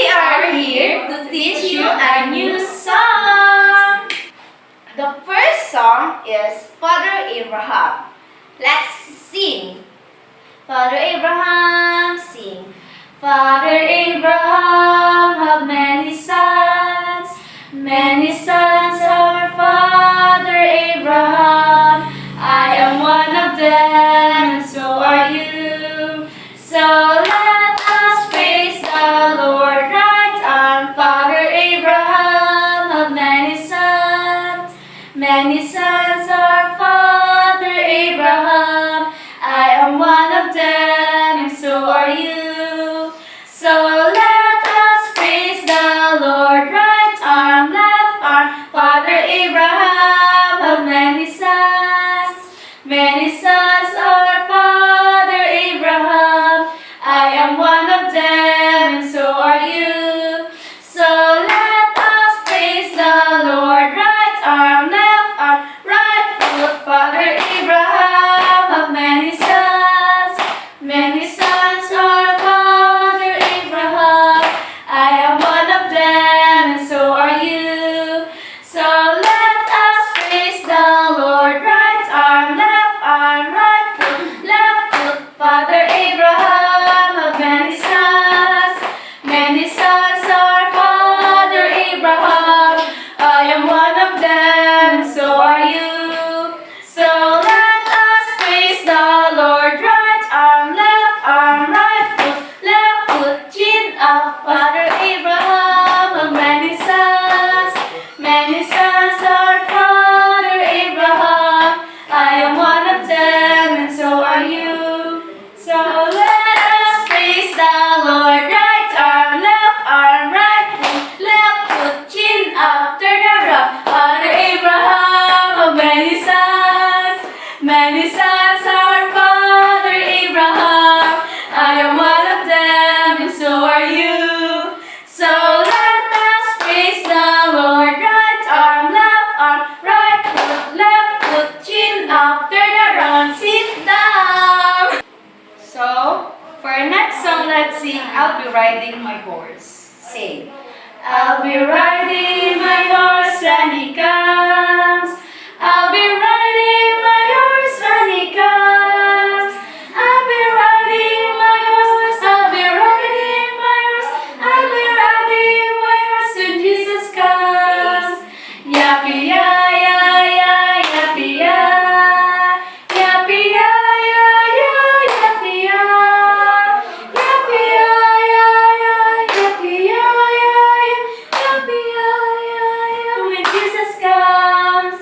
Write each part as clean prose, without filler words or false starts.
we are here to teach you a new song. The first song is Father Abraham. Let's sing. Father Abraham, sing. Father Abraham had many sons. Many sons our Father Abraham. I am one of them, and so are you. So let us praise the Lord. Right arm, Father Abraham had many sons. Many sons our Father Abraham. I am one of them, and so are you. So let us praise the Lord. Right arm, left arm, Father Abraham had many sons. Many sons our Father Abraham. I am one of them, and so are you. So let us praise the Lord. Right arm, left arm, right foot, Father Abraham had many sons. Many sons our Father Abraham. I am one of them, and so are you. So let us praise the Lord. Right arm, right foot, Father Abraham had many sons. Many sons our Father Abraham. I am one of them, and so are you. So let us praise the Lord. Right arm, right foot, chin up, Father Abraham had many sons. Many sons our Father Abraham. I am one of them, and so are you. So let us praise the Lord. Right arm, right foot, chin up, turn around, Father Abraham had many sons. Many sons our Father Abraham. I am one of them, and so are you. So let us praise the Lord. Right arm, right foot, chin up, turn around, sit down. So, for our next song, let's sing I'll Be Riding My Horse. Sing. I'll be riding my horse when he comes. I'll be riding my horse when he comes. I'll be riding my horse. I'll be riding my horse. I'll be riding my horse when Jesus comes. Yappy ya ya ya, yappy ya. Yappy ya ya ya, yappy ya. Yappy ya ya ya, yappy ya ya ya. Yappy ya ya ya, when Jesus comes.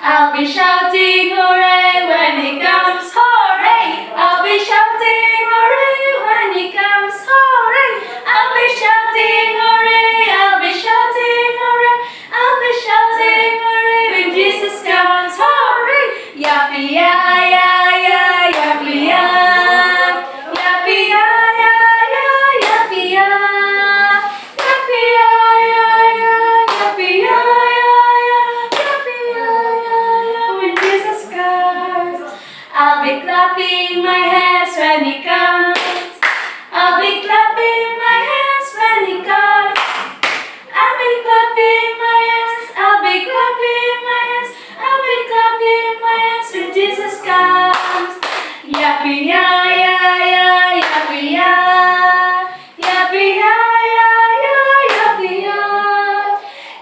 I'll be shouting hooray when he comes, hooray! I'll be shouting hooray when he comes, hooray! I'll be shouting hooray, I'll be shouting hooray, I'll be shouting hooray when Jesus comes, hooray! Yappy ya ya ya, yappy ya. Yappy ya ya ya, yappy ya. Yappy ya ya ya, yappy ya ya ya. Yappy ya ya ya, when Jesus comes. I'll be clapping my hands when he comes. I'll be clapping my hands when he comes. I'll be clapping my hands. I'll be clapping my hands. I'll be clapping my hands when Jesus comes. Yappy ya ya ya, yappy ya. Yappy ya ya ya, yappy ya.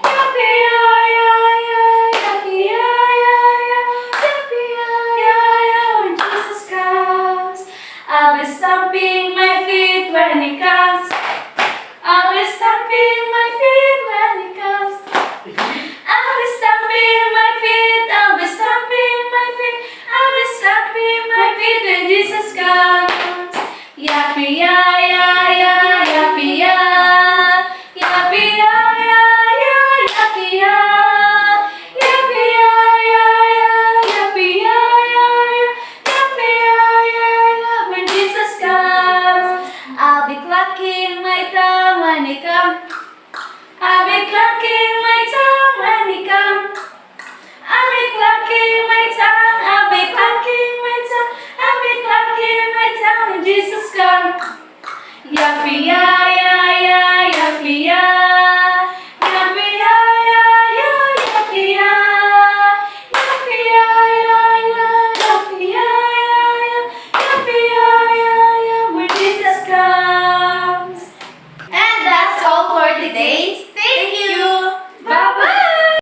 Yappy ya ya ya, yappy ya ya ya. Yappy ya ya ya, when Jesus comes. I'll be stomping my feet when he comes. I'll be stomping my feet when he comes. I'll be stomping my feet. I'll be stomping my feet. I'll be stomping my feet when Jesus comes. Yappy ya ya ya, yappy ya. Yappy ya ya ya, yappy ya. Yappy ya ya ya, yappy ya ya ya. Yappy ya ya ya, when Jesus comes. I'll be clucking my tongue when he comes. I'll be clucking my tongue when he comes. I'll be clucking my tongue. I'll be clucking my tongue. I'll be clucking my tongue when Jesus comes. Yappy ya